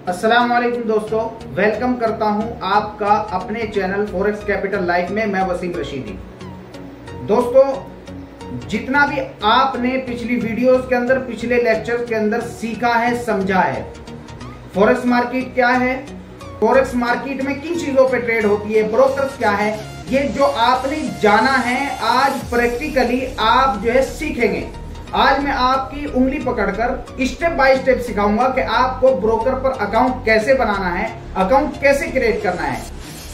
अस्सलाम वालेकुम दोस्तों, वेलकम करता हूं आपका अपने चैनल फॉरेक्स कैपिटल लाइफ में। मैं वसीम रशीदी। दोस्तों, जितना भी आपने पिछली वीडियोस के अंदर, पिछले लेक्चर्स के अंदर सीखा है, समझा है, फॉरेक्स मार्केट क्या है, फॉरेक्स मार्केट में किन चीजों पे ट्रेड होती है, ब्रोकर्स क्या है, ये जो आपने जाना है आज प्रैक्टिकली आप जो है सीखेंगे। आज मैं आपकी उंगली पकड़कर स्टेप बाय स्टेप सिखाऊंगा कि आपको ब्रोकर पर अकाउंट कैसे बनाना है, अकाउंट कैसे क्रिएट करना है।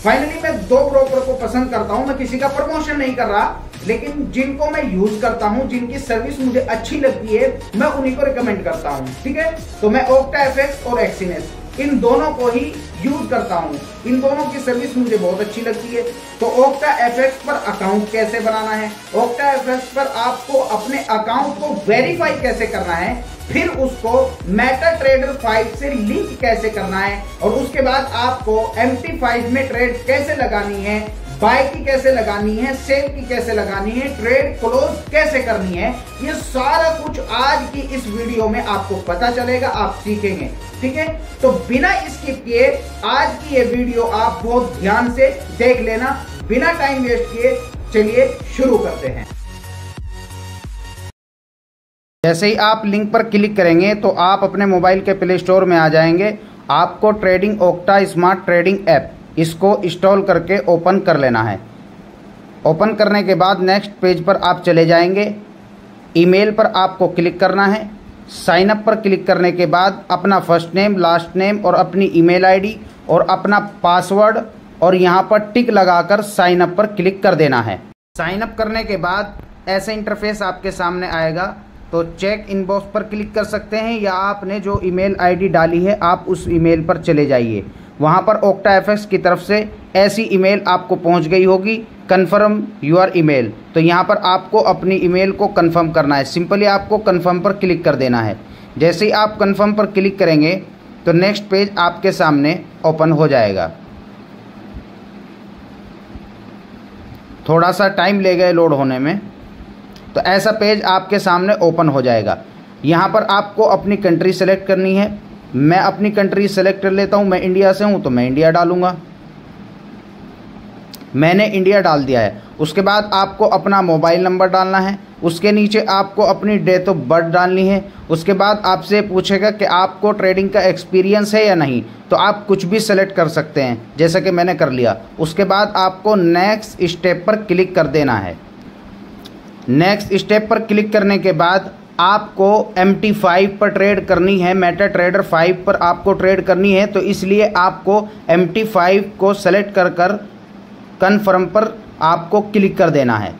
फाइनली मैं दो ब्रोकर को पसंद करता हूं, मैं किसी का प्रमोशन नहीं कर रहा, लेकिन जिनको मैं यूज करता हूं, जिनकी सर्विस मुझे अच्छी लगती है, मैं उन्हीं को रिकमेंड करता हूं। ठीक है, तो मैं OctaFX और एक्सीनेस इन दोनों को ही यूज करता हूं। इन दोनों की सर्विस मुझे बहुत अच्छी लगती है। तो OctaFX पर अकाउंट कैसे बनाना है, OctaFX पर आपको अपने अकाउंट को वेरीफाई कैसे करना है, फिर उसको MetaTrader 5 से लिंक कैसे करना है, और उसके बाद आपको MT5 में ट्रेड कैसे लगानी है, बाय की कैसे लगानी है, सेल की कैसे लगानी है, ट्रेड क्लोज कैसे करनी है, ये सारा कुछ आज की इस वीडियो में आपको पता चलेगा, आप सीखेंगे। ठीक है, तो बिना स्किप किए आज की ये वीडियो आप बहुत ध्यान से देख लेना, बिना टाइम वेस्ट किए चलिए शुरू करते हैं। जैसे ही आप लिंक पर क्लिक करेंगे तो आप अपने मोबाइल के प्ले स्टोर में आ जाएंगे। आपको trading octa smart trading app इसको इंस्टॉल करके ओपन कर लेना है। ओपन करने के बाद नेक्स्ट पेज पर आप चले जाएंगे। ईमेल पर आपको क्लिक करना है। साइन अप पर क्लिक करने के बाद अपना फर्स्ट नेम, लास्ट नेम और अपनी ईमेल आईडी और अपना पासवर्ड और यहाँ पर टिक लगाकर साइन अप पर क्लिक कर देना है। साइन अप करने के बाद ऐसा इंटरफेस आपके सामने आएगा, तो चेक इनबॉक्स पर क्लिक कर सकते हैं, या आपने जो ईमेल आईडी डाली है आप उस ईमेल पर चले जाइए। वहाँ पर OctaFX की तरफ से ऐसी ईमेल आपको पहुँच गई होगी, कन्फर्म योर ईमेल। तो यहाँ पर आपको अपनी ईमेल को कन्फर्म करना है। सिंपली आपको कन्फर्म पर क्लिक कर देना है। जैसे ही आप कन्फर्म पर क्लिक करेंगे तो नेक्स्ट पेज आपके सामने ओपन हो जाएगा। थोड़ा सा टाइम लेगा लोड होने में, तो ऐसा पेज आपके सामने ओपन हो जाएगा। यहाँ पर आपको अपनी कंट्री सेलेक्ट करनी है। मैं अपनी कंट्री सेलेक्ट कर लेता हूँ। मैं इंडिया से हूँ तो मैं इंडिया डालूंगा। मैंने इंडिया डाल दिया है। उसके बाद आपको अपना मोबाइल नंबर डालना है। उसके नीचे आपको अपनी डेट ऑफ बर्थ डालनी है। उसके बाद आपसे पूछेगा कि आपको ट्रेडिंग का एक्सपीरियंस है या नहीं, तो आप कुछ भी सेलेक्ट कर सकते हैं, जैसा कि मैंने कर लिया। उसके बाद आपको नेक्स्ट स्टेप पर क्लिक कर देना है। नेक्स्ट स्टेप पर क्लिक करने के बाद आपको MT5 पर ट्रेड करनी है, MetaTrader 5 पर आपको ट्रेड करनी है, तो इसलिए आपको MT5 को सेलेक्ट कर कन्फर्म पर आपको क्लिक कर देना है।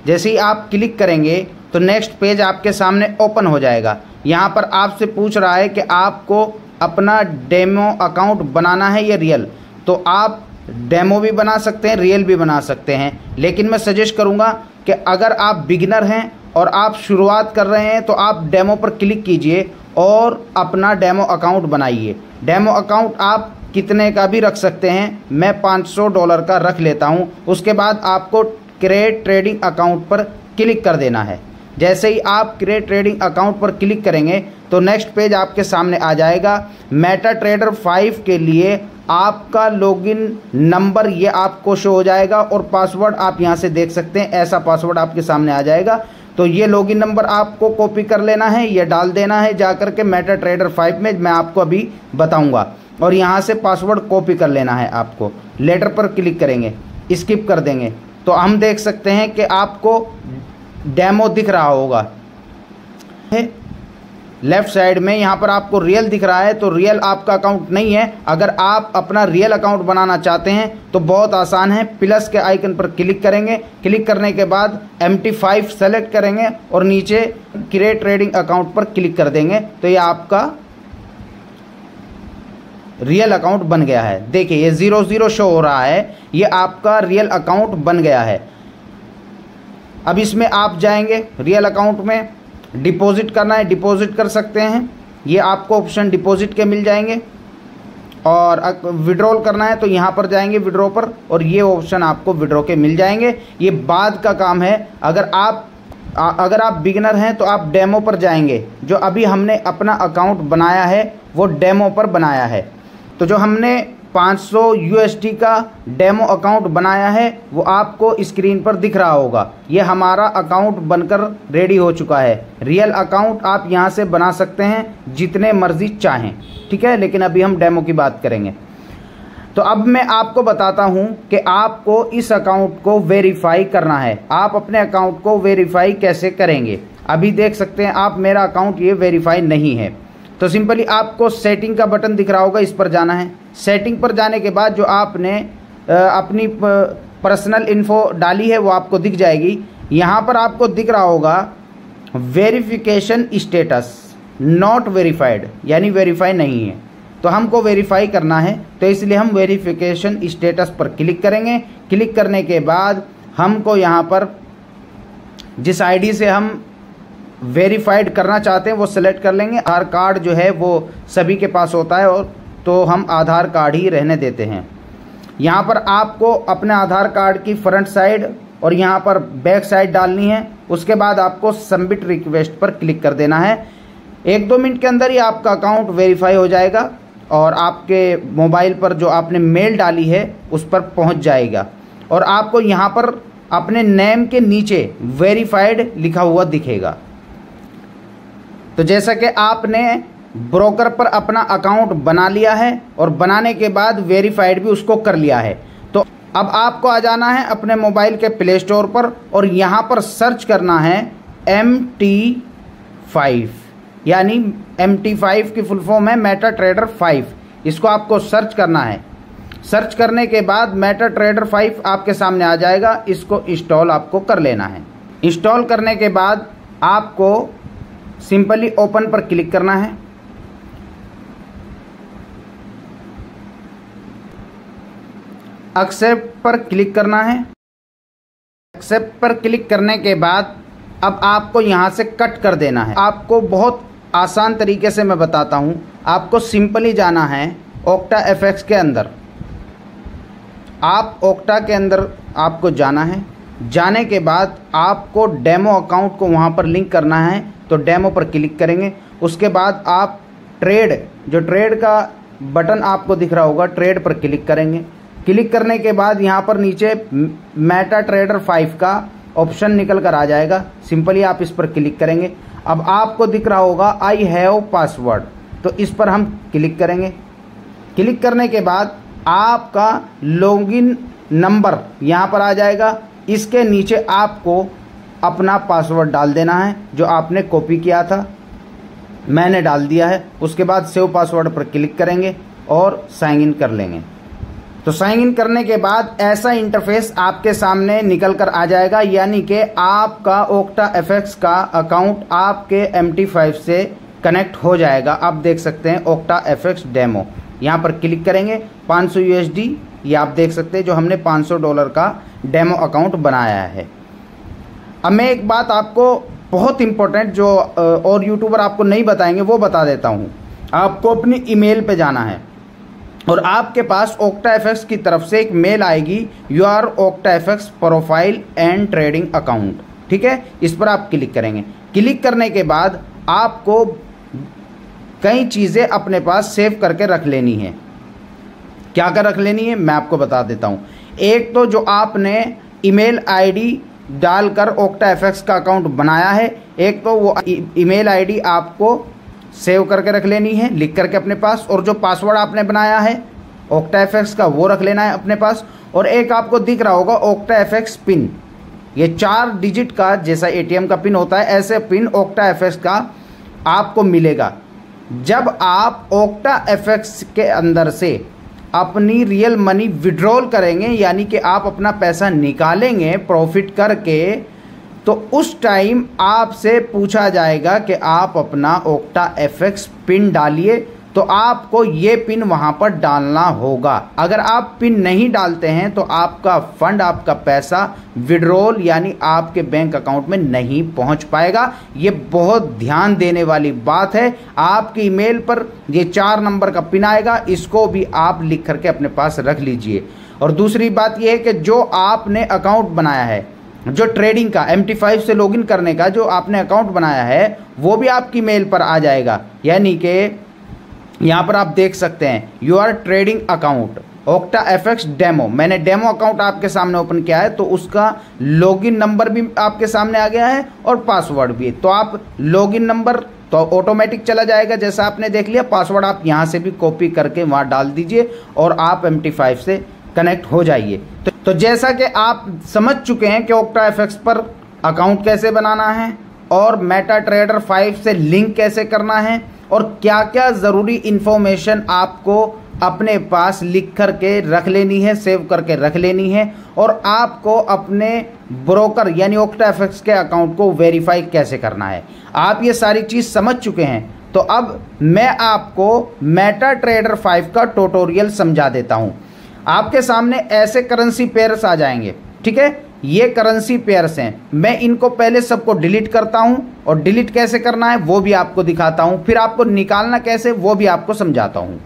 जैसे ही आप क्लिक करेंगे तो नेक्स्ट पेज आपके सामने ओपन हो जाएगा। यहाँ पर आपसे पूछ रहा है कि आपको अपना डेमो अकाउंट बनाना है या रियल, तो आप डेमो भी बना सकते हैं, रियल भी बना सकते हैं, लेकिन मैं सजेस्ट करूँगा कि अगर आप बिगिनर हैं और आप शुरुआत कर रहे हैं तो आप डेमो पर क्लिक कीजिए और अपना डेमो अकाउंट बनाइए। डेमो अकाउंट आप कितने का भी रख सकते हैं, मैं $500 का रख लेता हूं। उसके बाद आपको क्रिएट ट्रेडिंग अकाउंट पर क्लिक कर देना है। जैसे ही आप क्रिएट ट्रेडिंग अकाउंट पर क्लिक करेंगे तो नेक्स्ट पेज आपके सामने आ जाएगा। MetaTrader 5 के लिए आपका लॉगिन नंबर ये आपको शो हो जाएगा और पासवर्ड आप यहाँ से देख सकते हैं, ऐसा पासवर्ड आपके सामने आ जाएगा। तो ये लॉगिन नंबर आपको कॉपी कर लेना है, ये डाल देना है जाकर के MetaTrader 5 में, मैं आपको अभी बताऊंगा, और यहाँ से पासवर्ड कॉपी कर लेना है आपको। लेटर पर क्लिक करेंगे, स्किप कर देंगे, तो हम देख सकते हैं कि आपको डेमो दिख रहा होगा लेफ्ट साइड में। यहाँ पर आपको रियल दिख रहा है, तो रियल आपका अकाउंट नहीं है। अगर आप अपना रियल अकाउंट बनाना चाहते हैं तो बहुत आसान है। प्लस के आइकन पर क्लिक करेंगे। क्लिक करने के बाद MT5 सेलेक्ट करेंगे और नीचे क्रिएट ट्रेडिंग अकाउंट पर क्लिक कर देंगे, तो ये आपका रियल अकाउंट बन गया है। देखिए ये 00 शो हो रहा है, ये आपका रियल अकाउंट बन गया है। अब इसमें आप जाएंगे रियल अकाउंट में, डिपॉजिट करना है डिपॉजिट कर सकते हैं, ये आपको ऑप्शन डिपॉजिट के मिल जाएंगे, और विड्रॉल करना है तो यहाँ पर जाएंगे विड्रॉ पर, और ये ऑप्शन आपको विड्रॉ के मिल जाएंगे। ये बाद का काम है। अगर आप बिगिनर हैं तो आप डेमो पर जाएंगे। जो अभी हमने अपना अकाउंट बनाया है वो डेमो पर बनाया है। तो जो हमने 500 USD का डेमो अकाउंट बनाया है वो आपको स्क्रीन पर दिख रहा होगा। ये हमारा अकाउंट बनकर रेडी हो चुका है। रियल अकाउंट आप यहाँ से बना सकते हैं जितने मर्जी चाहें, ठीक है, लेकिन अभी हम डेमो की बात करेंगे। तो अब मैं आपको बताता हूँ कि आपको इस अकाउंट को वेरीफाई करना है। आप अपने अकाउंट को वेरीफाई कैसे करेंगे। अभी देख सकते हैं आप मेरा अकाउंट ये वेरीफाई नहीं है। तो सिंपली आपको सेटिंग का बटन दिख रहा होगा, इस पर जाना है। सेटिंग पर जाने के बाद जो आपने अपनी पर्सनल इन्फो डाली है वो आपको दिख जाएगी। यहाँ पर आपको दिख रहा होगा वेरिफिकेशन स्टेटस नॉट वेरीफाइड, यानी वेरीफाई नहीं है। तो हमको वेरीफाई करना है, तो इसलिए हम वेरिफिकेशन स्टेटस पर क्लिक करेंगे। क्लिक करने के बाद हमको यहाँ पर जिस आईडी से हम वेरीफाइड करना चाहते हैं वो सिलेक्ट कर लेंगे। आधार कार्ड जो है वो सभी के पास होता है, और तो हम आधार कार्ड ही रहने देते हैं। यहाँ पर आपको अपने आधार कार्ड की फ्रंट साइड और यहाँ पर बैक साइड डालनी है। उसके बाद आपको सबमिट रिक्वेस्ट पर क्लिक कर देना है। 1-2 मिनट के अंदर ही आपका अकाउंट वेरीफाई हो जाएगा और आपके मोबाइल पर जो आपने मेल डाली है उस पर पहुँच जाएगा, और आपको यहाँ पर अपने नेम के नीचे वेरीफाइड लिखा हुआ दिखेगा। तो जैसा कि आपने ब्रोकर पर अपना अकाउंट बना लिया है और बनाने के बाद वेरीफाइड भी उसको कर लिया है, तो अब आपको आ जाना है अपने मोबाइल के प्ले स्टोर पर और यहाँ पर सर्च करना है MT5, यानी MT5 की फुल फॉर्म है मेटा ट्रेडर 5। इसको आपको सर्च करना है। सर्च करने के बाद मेटा ट्रेडर 5 आपके सामने आ जाएगा। इसको इंस्टॉल आपको कर लेना है। इंस्टॉल करने के बाद आपको सिंपली ओपन पर क्लिक करना है। एक्सेप्ट पर क्लिक करना है। एक्सेप्ट पर क्लिक करने के बाद अब आपको यहां से कट कर देना है। आपको बहुत आसान तरीके से मैं बताता हूं। आपको सिंपली जाना है ओक्टा FX के अंदर। आप ओक्टा के अंदर आपको जाना है। जाने के बाद आपको डेमो अकाउंट को वहां पर लिंक करना है, तो डेमो पर क्लिक करेंगे। उसके बाद आप ट्रेड का बटन आपको दिख रहा होगा, ट्रेड पर क्लिक करेंगे। क्लिक करने के बाद यहाँ पर नीचे मेटा ट्रेडर 5 का ऑप्शन निकल कर आ जाएगा। सिंपली आप इस पर क्लिक करेंगे। अब आपको दिख रहा होगा आई हैव पासवर्ड, तो इस पर हम क्लिक करेंगे। क्लिक करने के बाद आपका लॉगिन नंबर यहाँ पर आ जाएगा। इसके नीचे आपको अपना पासवर्ड डाल देना है जो आपने कॉपी किया था। मैंने डाल दिया है। उसके बाद सेव पासवर्ड पर क्लिक करेंगे और साइन इन कर लेंगे। तो साइन इन करने के बाद ऐसा इंटरफेस आपके सामने निकल कर आ जाएगा, यानी कि आपका ओक्टा FX का अकाउंट आपके MT5 से कनेक्ट हो जाएगा। आप देख सकते हैं ओक्टा FX डेमो, यहाँ पर क्लिक करेंगे। 500 USD ये आप देख सकते हैं जो हमने $500 का डेमो अकाउंट बनाया है। अब मैं एक बात आपको बहुत इंपॉर्टेंट जो और यूट्यूबर आपको नहीं बताएंगे वो बता देता हूँ। आपको अपनी ईमेल पे जाना है और आपके पास ओक्टा FX की तरफ से एक मेल आएगी, your octa FX profile and trading account, ठीक है। इस पर आप क्लिक करेंगे। क्लिक करने के बाद आपको कई चीज़ें अपने पास सेव करके रख लेनी है। क्या कर रख लेनी है मैं आपको बता देता हूँ। एक तो जो आपने ईमेल आईडी डालकर ओक्टा FX का अकाउंट बनाया है, एक तो वो ईमेल आईडी आपको सेव करके रख लेनी है लिख करके अपने पास, और जो पासवर्ड आपने बनाया है ओक्टा FX का वो रख लेना है अपने पास। और एक आपको दिख रहा होगा ओक्टा FX पिन, ये 4 डिजिट का जैसा ATM का पिन होता है ऐसे पिन ओक्टा FX का आपको मिलेगा। जब आप ओक्टा FX के अंदर से अपनी रियल मनी विड्रॉल करेंगे, यानी कि आप अपना पैसा निकालेंगे प्रॉफिट करके, तो उस टाइम आपसे पूछा जाएगा कि आप अपना ओक्टा FX पिन डालिए। तो आपको ये पिन वहां पर डालना होगा। अगर आप पिन नहीं डालते हैं तो आपका फंड, आपका पैसा विड्रॉल यानी आपके बैंक अकाउंट में नहीं पहुंच पाएगा। ये बहुत ध्यान देने वाली बात है। आपकी ईमेल पर ये 4 नंबर का पिन आएगा, इसको भी आप लिख करके अपने पास रख लीजिए। और दूसरी बात यह है कि जो आपने अकाउंट बनाया है, जो ट्रेडिंग का MT5 से लॉगिन करने का जो आपने अकाउंट बनाया है, वो भी आपकी मेल पर आ जाएगा। यानी कि यहाँ पर आप देख सकते हैं your trading account OctaFX demo, मैंने डेमो अकाउंट आपके सामने ओपन किया है, तो उसका लॉगिन नंबर भी आपके सामने आ गया है और पासवर्ड भी। तो आप लॉगिन नंबर तो ऑटोमेटिक चला जाएगा जैसा आपने देख लिया, पासवर्ड आप यहाँ से भी कॉपी करके वहाँ डाल दीजिए और आप MT5 से कनेक्ट हो जाइए। तो जैसा कि आप समझ चुके हैं कि OctaFX पर अकाउंट कैसे बनाना है और MetaTrader 5 से लिंक कैसे करना है और क्या क्या ज़रूरी इन्फॉर्मेशन आपको अपने पास लिख करके रख लेनी है, सेव करके रख लेनी है, और आपको अपने ब्रोकर यानी OctaFX के अकाउंट को वेरीफाई कैसे करना है, आप ये सारी चीज़ समझ चुके हैं। तो अब मैं आपको MetaTrader 5 का ट्यूटोरियल समझा देता हूँ। आपके सामने ऐसे करेंसी पेयर्स आ जाएंगे, ठीक है, ये करेंसी पेयर्स हैं। मैं इनको पहले सबको डिलीट करता हूँ और डिलीट कैसे करना है वो भी आपको दिखाता हूँ, फिर आपको निकालना कैसे वो भी आपको समझाता हूँ।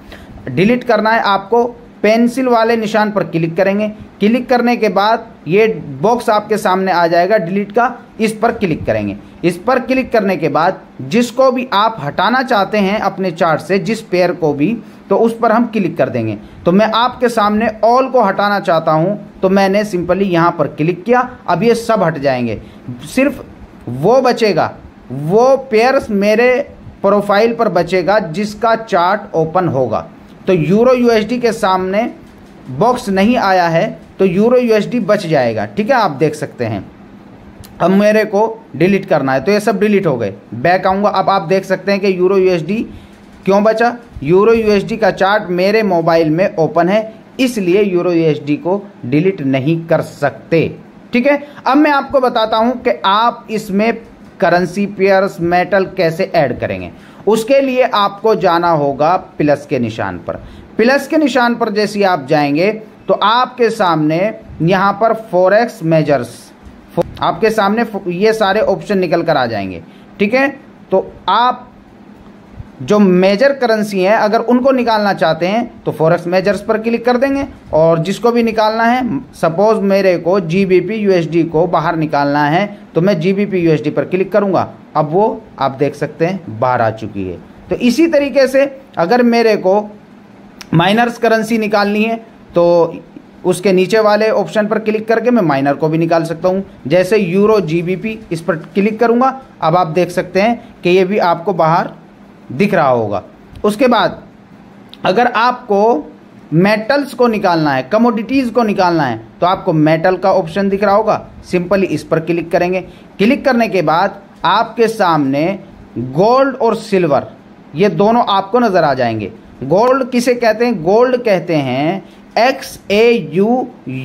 डिलीट करना है आपको, पेंसिल वाले निशान पर क्लिक करेंगे, क्लिक करने के बाद ये बॉक्स आपके सामने आ जाएगा डिलीट का, इस पर क्लिक करेंगे। इस पर क्लिक करने के बाद जिसको भी आप हटाना चाहते हैं अपने चार्ट से, जिस पेयर को भी, तो उस पर हम क्लिक कर देंगे। तो मैं आपके सामने ऑल को हटाना चाहता हूं, तो मैंने सिंपली यहां पर क्लिक किया, अब ये सब हट जाएंगे, सिर्फ वो बचेगा, वो पेयर्स मेरे प्रोफाइल पर बचेगा जिसका चार्ट ओपन होगा। तो यूरो USD के सामने बॉक्स नहीं आया है तो यूरो USD बच जाएगा, ठीक है, आप देख सकते हैं। अब मेरे को डिलीट करना है तो ये सब डिलीट हो गए, बैक आऊँगा। अब आप देख सकते हैं कि यूरो USD क्यों बचा, यूरो USD का चार्ट मेरे मोबाइल में ओपन है, इसलिए यूरो USD को डिलीट नहीं कर सकते, ठीक है। अब मैं आपको बताता हूं कि आप इसमें करेंसी पेयर्स मेटल कैसे ऐड करेंगे। उसके लिए आपको जाना होगा प्लस के निशान पर। प्लस के निशान पर जैसे आप जाएंगे तो आपके सामने यहां पर फॉरेक्स मेजर्स, आपके सामने ये सारे ऑप्शन निकल कर आ जाएंगे, ठीक है। तो आप जो मेजर करेंसी हैं अगर उनको निकालना चाहते हैं तो फॉरेक्स मेजर्स पर क्लिक कर देंगे, और जिसको भी निकालना है, सपोज मेरे को GBP USD को बाहर निकालना है तो मैं GBP USD पर क्लिक करूंगा। अब वो आप देख सकते हैं बाहर आ चुकी है। तो इसी तरीके से अगर मेरे को माइनर्स करेंसी निकालनी है तो उसके नीचे वाले ऑप्शन पर क्लिक करके मैं माइनर को भी निकाल सकता हूं, जैसे यूरो GBP, इस पर क्लिक करूंगा। अब आप देख सकते हैं कि ये भी आपको बाहर दिख रहा होगा। उसके बाद अगर आपको मेटल्स को निकालना है, कमोडिटीज़ को निकालना है, तो आपको मेटल का ऑप्शन दिख रहा होगा, सिंपली इस पर क्लिक करेंगे। क्लिक करने के बाद आपके सामने गोल्ड और सिल्वर ये दोनों आपको नज़र आ जाएंगे। गोल्ड किसे कहते हैं? गोल्ड कहते हैं XAU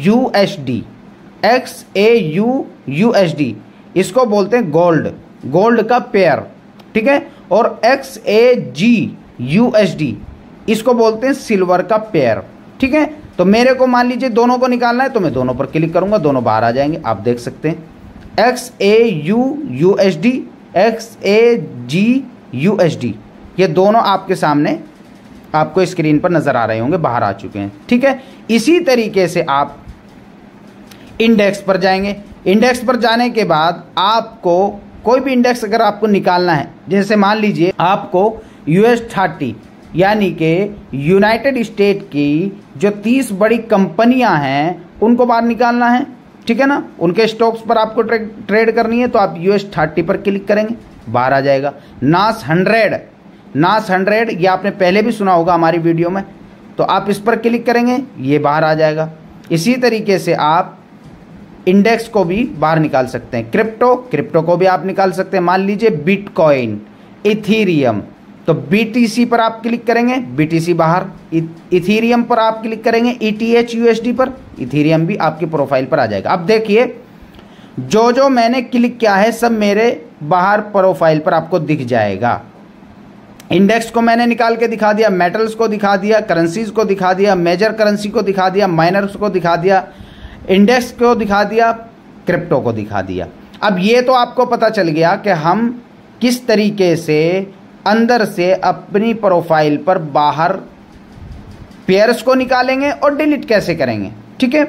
USD, XAU USD, इसको बोलते हैं गोल्ड, गोल्ड का पेयर, ठीक है। और XAG USD इसको बोलते हैं सिल्वर का पेयर, ठीक है। तो मेरे को मान लीजिए दोनों को निकालना है तो मैं दोनों पर क्लिक करूंगा, दोनों बाहर आ जाएंगे, आप देख सकते हैं। XAU USD, XAG USD ये दोनों आपके सामने आपको स्क्रीन पर नजर आ रहे होंगे, बाहर आ चुके हैं, ठीक है। इसी तरीके से आप इंडेक्स पर जाएंगे। इंडेक्स पर जाने के बाद आपको कोई भी इंडेक्स अगर आपको निकालना है, जैसे मान लीजिए आपको US 30 यानी कि यूनाइटेड स्टेट की जो 30 बड़ी कंपनियां हैं उनको बाहर निकालना है, ठीक है ना, उनके स्टॉक्स पर आपको ट्रेड करनी है, तो आप US 30 पर क्लिक करेंगे, बाहर आ जाएगा। नास 100 ये आपने पहले भी सुना होगा हमारी वीडियो में, तो आप इस पर क्लिक करेंगे, ये बाहर आ जाएगा। इसी तरीके से आप इंडेक्स को भी बाहर निकाल सकते हैं। क्रिप्टो को भी आप निकाल सकते हैं, मान लीजिए बिटकॉइन, इथीरियम, तो BTC पर आप क्लिक करेंगे, BTC बाहर। इथीरियम पर आप क्लिक करेंगे, ETH USD पर, इथीरियम भी आपकी प्रोफाइल पर आ जाएगा। अब देखिए जो मैंने क्लिक किया है सब मेरे बाहर प्रोफाइल पर आपको दिख जाएगा। इंडेक्स को मैंने निकाल के दिखा दिया, मेटल्स को दिखा दिया, करेंसीज को दिखा दिया, मेजर करेंसी को दिखा दिया, माइनर्स को दिखा दिया, इंडेक्स को दिखा दिया, क्रिप्टो को दिखा दिया। अब ये तो आपको पता चल गया कि हम किस तरीके से अंदर से अपनी प्रोफाइल पर बाहर पेयर्स को निकालेंगे और डिलीट कैसे करेंगे, ठीक है।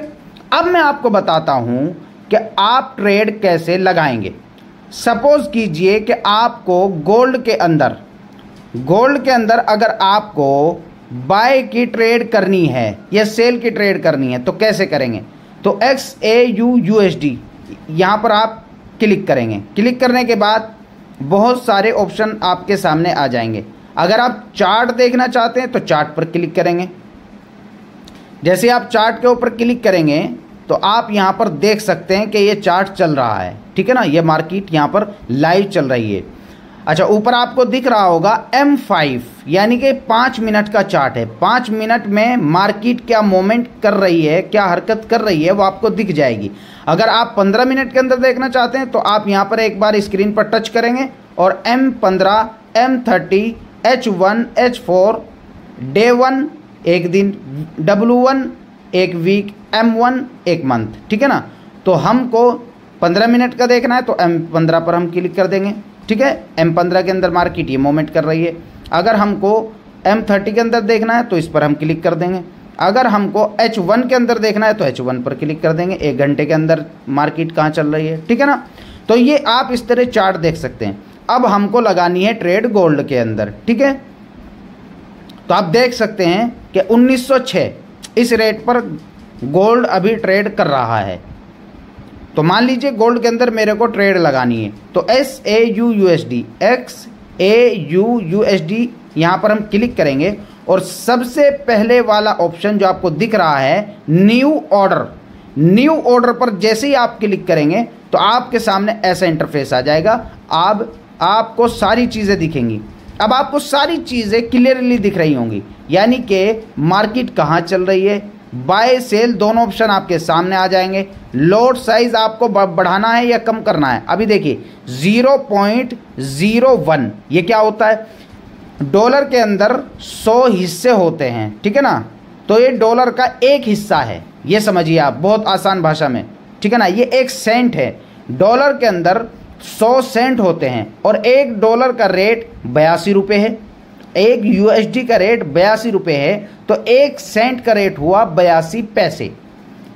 अब मैं आपको बताता हूं कि आप ट्रेड कैसे लगाएंगे। सपोज कीजिए कि आपको गोल्ड के अंदर गोल्ड के अंदर अगर आपको बाय की ट्रेड करनी है या सेल की ट्रेड करनी है तो कैसे करेंगे? तो XAUUSD यहाँ पर आप क्लिक करेंगे। क्लिक करने के बाद बहुत सारे ऑप्शन आपके सामने आ जाएंगे। अगर आप चार्ट देखना चाहते हैं तो चार्ट पर क्लिक करेंगे। जैसे आप चार्ट के ऊपर क्लिक करेंगे तो आप यहाँ पर देख सकते हैं कि ये चार्ट चल रहा है, ठीक है ना। ये मार्केट यहाँ पर लाइव चल रही है। अच्छा, ऊपर आपको दिख रहा होगा M5 यानी कि 5 मिनट का चार्ट है। 5 मिनट में मार्केट क्या मूवमेंट कर रही है, क्या हरकत कर रही है, वो आपको दिख जाएगी। अगर आप 15 मिनट के अंदर देखना चाहते हैं तो आप यहाँ पर एक बार स्क्रीन पर टच करेंगे और M15, M30, H1, H4, day 1 एक दिन, W1 एक वीक, M1 एक मंथ, ठीक है ना। तो हमको 15 मिनट का देखना है तो M15 पर हम क्लिक कर देंगे, ठीक है। M15 के अंदर मार्केट ये मूवमेंट कर रही है। अगर हमको M30 के अंदर देखना है तो इस पर हम क्लिक कर देंगे। अगर हमको H1 के अंदर देखना है तो H1 पर क्लिक कर देंगे। 1 घंटे के अंदर मार्केट कहाँ चल रही है, ठीक है ना। तो ये आप इस तरह चार्ट देख सकते हैं। अब हमको लगानी है ट्रेड गोल्ड के अंदर, ठीक है। तो आप देख सकते हैं कि 1906 इस रेट पर गोल्ड अभी ट्रेड कर रहा है। तो मान लीजिए गोल्ड के अंदर मेरे को ट्रेड लगानी है तो XAUUSD यहाँ पर हम क्लिक करेंगे और सबसे पहले वाला ऑप्शन जो आपको दिख रहा है न्यू ऑर्डर पर जैसे ही आप क्लिक करेंगे तो आपके सामने ऐसा इंटरफेस आ जाएगा। अब आपको सारी चीज़ें दिखेंगी। अब आपको सारी चीज़ें क्लियरली दिख रही होंगी, यानी कि मार्केट कहाँ चल रही है। बाय सेल दोनों ऑप्शन आपके सामने आ जाएंगे। लॉट साइज आपको बढ़ाना है या कम करना है। अभी देखिए 0.01 ये क्या होता है? डॉलर के अंदर 100 हिस्से होते हैं, ठीक है ना। तो ये डॉलर का एक हिस्सा है, ये समझिए आप बहुत आसान भाषा में, ठीक है ना। ये 1 सेंट है। डॉलर के अंदर 100 सेंट होते हैं और $1 का रेट 82 रुपये है। एक USD का रेट 82 रुपये है तो 1 सेंट का रेट हुआ 82 पैसे।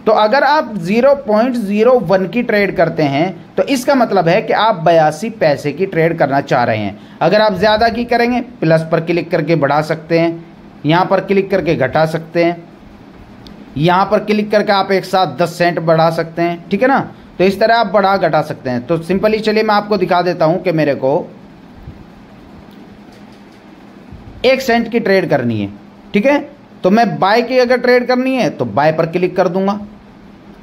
तो अगर आप 0.01 की ट्रेड करते हैं तो इसका मतलब है कि आप 82 पैसे की ट्रेड करना चाह रहे हैं। अगर आप ज़्यादा की करेंगे प्लस पर क्लिक करके बढ़ा सकते हैं, यहाँ पर क्लिक करके घटा सकते हैं, यहाँ पर क्लिक करके आप एक साथ 10 सेंट बढ़ा सकते हैं, ठीक है ना। तो इस तरह आप बढ़ा घटा सकते हैं। तो सिंपली चलिए मैं आपको दिखा देता हूँ कि मेरे को 1 सेंट की ट्रेड करनी है, ठीक है। तो मैं बाय की अगर ट्रेड करनी है तो बाय पर क्लिक कर दूंगा।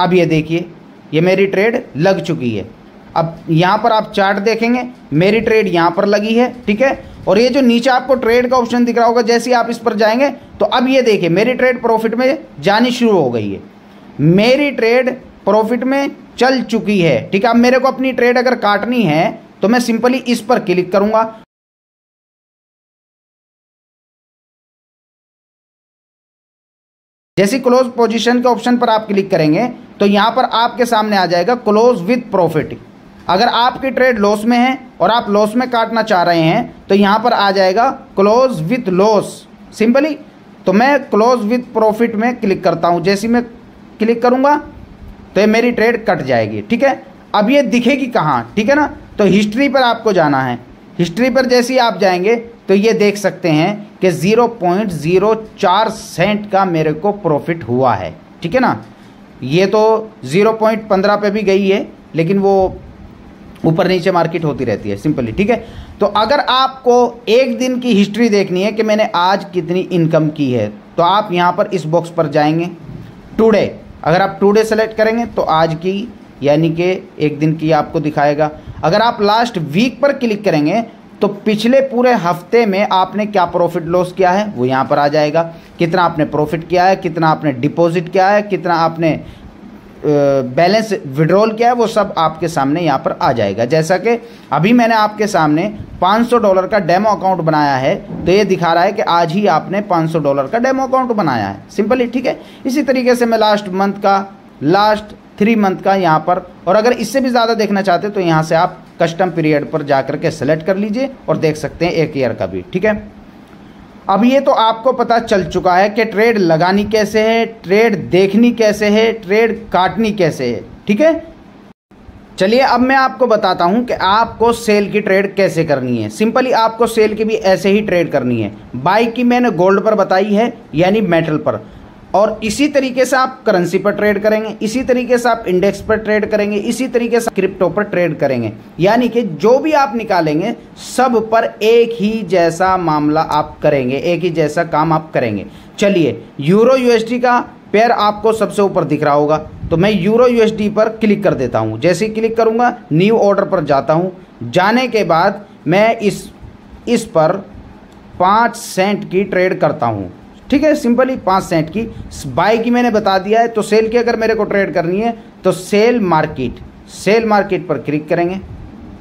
अब ये देखिए ये मेरी ट्रेड लग चुकी है। अब यहाँ पर आप चार्ट देखेंगे मेरी ट्रेड यहाँ पर लगी है, ठीक है। और ये जो नीचे आपको ट्रेड का ऑप्शन दिख रहा होगा जैसे ही आप इस पर जाएंगे तो अब ये देखिए मेरी ट्रेड प्रॉफिट में जानी शुरू हो गई है। मेरी ट्रेड प्रॉफिट में चल चुकी है, ठीक है। अब मेरे को अपनी ट्रेड अगर काटनी है तो मैं सिंपली इस पर क्लिक करूंगा। जैसे क्लोज पोजीशन के ऑप्शन पर आप क्लिक करेंगे तो यहां पर आपके सामने आ जाएगा क्लोज विद प्रॉफिट। अगर आपकी ट्रेड लॉस में है और आप लॉस में काटना चाह रहे हैं तो यहां पर आ जाएगा क्लोज विद लॉस सिंपली। तो मैं क्लोज विद प्रॉफिट में क्लिक करता हूं। जैसे मैं क्लिक करूंगा तो ये मेरी ट्रेड कट जाएगी, ठीक है। अब ये दिखेगी कहाँ, ठीक है ना। तो हिस्ट्री पर आपको जाना है। हिस्ट्री पर जैसे ही आप जाएंगे तो ये देख सकते हैं कि 0.04 सेंट का मेरे को प्रॉफिट हुआ है, ठीक है ना। ये तो 0.15 पे भी गई है लेकिन वो ऊपर नीचे मार्केट होती रहती है सिंपली, ठीक है। तो अगर आपको एक दिन की हिस्ट्री देखनी है कि मैंने आज कितनी इनकम की है तो आप यहाँ पर इस बॉक्स पर जाएंगे, टुडे। अगर आप टुडे सेलेक्ट करेंगे तो आज की यानी कि एक दिन की आपको दिखाएगा। अगर आप लास्ट वीक पर क्लिक करेंगे तो पिछले पूरे हफ्ते में आपने क्या प्रॉफिट लॉस किया है वो यहाँ पर आ जाएगा। कितना आपने प्रॉफिट किया है, कितना आपने डिपॉजिट किया है, कितना आपने बैलेंस विड्रॉल किया है, वो सब आपके सामने यहाँ पर आ जाएगा। जैसा कि अभी मैंने आपके सामने $500 का डेमो अकाउंट बनाया है तो ये दिखा रहा है कि आज ही आपने $500 का डेमो अकाउंट बनाया है सिंपली, ठीक है। इसी तरीके से मैं लास्ट मंथ का, लास्ट 3 मंथ का यहाँ पर, और अगर इससे भी ज़्यादा देखना चाहते तो यहाँ से आप कस्टम पीरियड पर जाकर के सेलेक्ट कर लीजिए और देख सकते हैं 1 ईयर का भी, ठीक है। अब ये तो आपको पता चल चुका है कि ट्रेड लगानी कैसे है, ट्रेड देखनी कैसे है, ट्रेड काटनी कैसे है, ठीक है। चलिए अब मैं आपको बताता हूं कि आपको सेल की ट्रेड कैसे करनी है। सिंपली आपको सेल की भी ऐसे ही ट्रेड करनी है। बाई की मैंने गोल्ड पर बताई है, यानी मेटल पर, और इसी तरीके से आप करेंसी पर ट्रेड करेंगे, इसी तरीके से आप इंडेक्स पर ट्रेड करेंगे, इसी तरीके से क्रिप्टो पर ट्रेड करेंगे। यानी कि जो भी आप निकालेंगे सब पर एक ही जैसा मामला आप करेंगे, एक ही जैसा काम आप करेंगे। चलिए यूरो यूएसडी का पेयर आपको सबसे ऊपर दिख रहा होगा, तो मैं यूरो यूएसडी पर क्लिक कर देता हूं। जैसे ही क्लिक करूंगा न्यू ऑर्डर पर जाता हूं। जाने के बाद मैं इस पर 5 सेंट की ट्रेड करता हूं। ठीक है, सिंपली 5 सेंट की। बाई की मैंने बता दिया है, तो सेल की अगर मेरे को ट्रेड करनी है तो सेल मार्केट पर क्लिक करेंगे।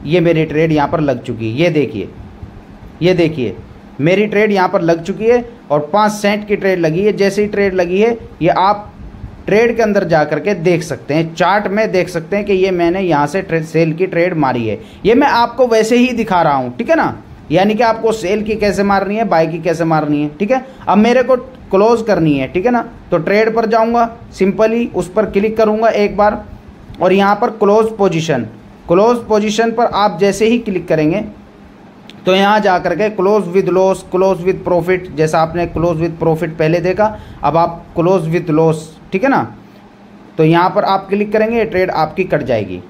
ये मेरी ट्रेड यहाँ पर लग चुकी है, ये देखिए मेरी ट्रेड यहाँ पर लग चुकी है और 5 सेंट की ट्रेड लगी है। जैसे ही ट्रेड लगी है ये आप ट्रेड के अंदर जा करके देख सकते हैं, चार्ट में देख सकते हैं कि ये मैंने यहाँ से सेल की ट्रेड मारी है। ये मैं आपको वैसे ही दिखा रहा हूँ, ठीक है ना, यानी कि आपको सेल की कैसे मारनी है, बाई की कैसे मारनी है। ठीक है, अब मेरे को क्लोज करनी है, ठीक है ना, तो ट्रेड पर जाऊंगा, सिंपली उस पर क्लिक करूंगा एक बार और यहाँ पर क्लोज पोजीशन पर आप जैसे ही क्लिक करेंगे तो यहाँ जा करके close with loss, close with profit, जैसा आपने क्लोज विद प्रॉफिट पहले देखा, अब आप क्लोज विद लॉस, ठीक है ना, तो यहाँ पर आप क्लिक करेंगे, ये ट्रेड आपकी कट जाएगी।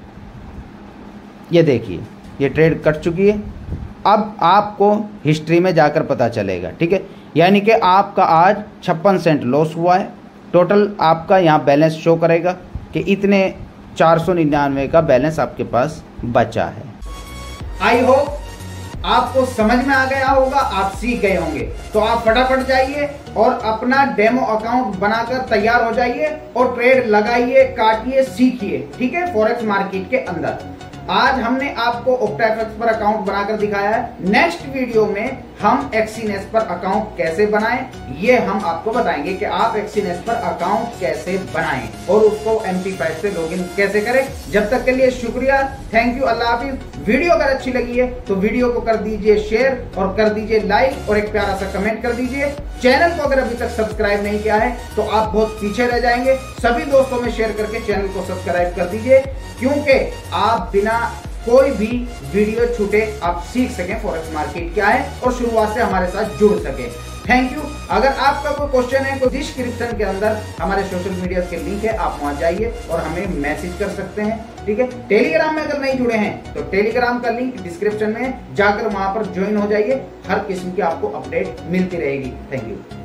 ये देखिए ये ट्रेड कट चुकी है। अब आपको हिस्ट्री में जाकर पता चलेगा, ठीक है, यानी कि आपका आज 56 सेंट लॉस हुआ है। टोटल आपका यहाँ बैलेंस शो करेगा कि इतने 499 का बैलेंस आपके पास बचा है। आई होप आपको समझ में आ गया होगा, आप सीख गए होंगे। तो आप फटाफट जाइए और अपना डेमो अकाउंट बनाकर तैयार हो जाइए और ट्रेड लगाइए, काटिए, सीखिए, ठीक है, फॉरेक्स मार्केट के अंदर। आज हमने आपको ऑक्टाफॉरेक्स पर अकाउंट बनाकर दिखाया है। नेक्स्ट वीडियो में हम एक्सीनेस पर अकाउंट कैसे बनाएं, ये हम आपको बताएंगे कि आप एक्सीनेस पर अकाउंट कैसे बनाएं और उसको MT5 से लॉगिन कैसे करें। जब तक के लिए शुक्रिया, thank you, Allah Hafiz. Video अगर अच्छी लगी है तो वीडियो को कर दीजिए शेयर और कर दीजिए लाइक और एक प्यारा सा कमेंट कर दीजिए। चैनल को अगर अभी तक सब्सक्राइब नहीं किया है तो आप बहुत पीछे रह जाएंगे। सभी दोस्तों में शेयर करके चैनल को सब्सक्राइब कर दीजिए, क्योंकि आप बिना कोई भी वीडियो छूटे आप सीख सकें फॉरेक्स मार्केट क्या है और शुरुआत से हमारे साथ जुड़ सके। Thank you. अगर आपका कोई क्वेश्चन है, कोई डिस्क्रिप्शन के अंदर हमारे सोशल मीडिया के लिंक है, आप वहां जाइए और हमें मैसेज कर सकते हैं, ठीक है। टेलीग्राम में अगर नहीं जुड़े हैं तो टेलीग्राम का लिंक डिस्क्रिप्शन में जाकर वहां पर ज्वाइन हो जाइए। हर किस्म की आपको अपडेट मिलती रहेगी। Thank you.